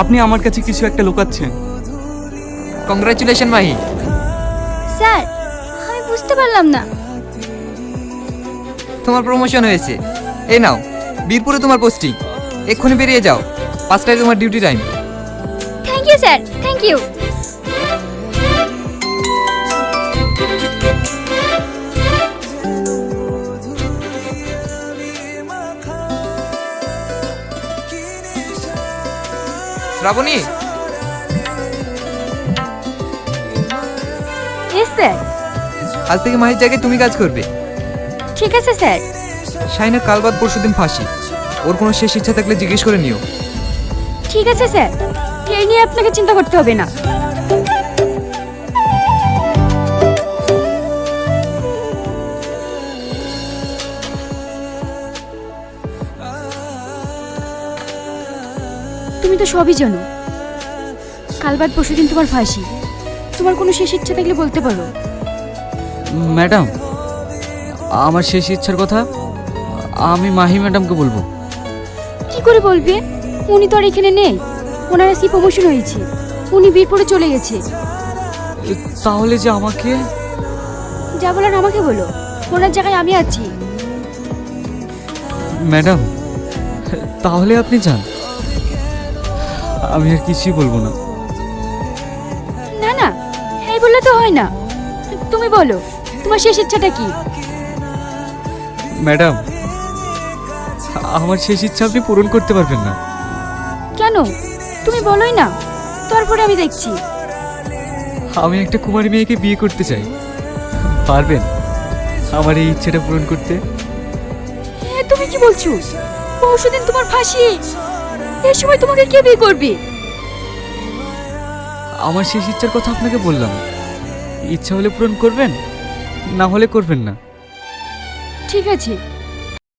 আপনি আমার কাছে কিছু একটা লুকাচ্ছেন। কংগ্রাচুলেশন মাহি। স্যার, আমি বুঝতে পারলাম না। তোমার প্রমোশন হয়েছে। এই নাও, বীরপুরে তোমার পোস্টিং। এক্ষুনি বেরিয়ে যাও, 5টায় তোমার duty time. Thank you sir, thank you. Shrabani, yes sir. আজ থেকে মাহির জায়গায় তুমি কাজ করবে। ঠিক আছে স্যার। শাহিনের কাল বাদ পরশুদিন ফাঁসি। ওর কোনো শেষ ইচ্ছা থাকলে জিজ্ঞেস করে নিও। ঠিক আছে স্যার, এই নিয়ে আপনাকে চিন্তা করতে হবে না। তুমি তো সবই জানো। কাল বাদ পরশুদিন তোমার ফাঁসি। তোমার কোনো শেষ ইচ্ছা থাকলে বলতে পারো। ম্যাডাম, আমার শেষ ইচ্ছার কথা আমি মাহি ম্যাডামকে বলবো। কি করে বলবে? উনি তো আর এখানে নেই। ওনার আজকে প্রমোশন হয়েছে, উনি বীরপুরে চলে গেছে। তাহলে যে আমাকে যা বলার আমাকে বলো, ওনার জায়গায় আমি আছি। ম্যাডাম, তাহলে আপনি যান, আমি আর কিছুই বলবো না। না না, এই বললে তো হয় না। তুমি বলো, তোমার শেষ ইচ্ছাটা কি? ম্যাডাম, আমার শেষ ইচ্ছা আপনি পূরণ করতে পারবেন না। কেন? তুমি বলোই না, তারপরে আমি দেখছি। আমি একটা কুমারী মেয়েকে বিয়ে করতে চাই। পারবেন আমার এই ইচ্ছাটা পূরণ করতে? তুমি কি বলছো? পরশুদিন তোমার ফাঁসি, এই সময় তোমাকে কে বিয়ে করবে? আমার শেষ ইচ্ছার কথা আপনাকে বললাম। ইচ্ছা হলে পূরণ করবেন, না হলে করবেন না। ঠিক আছে,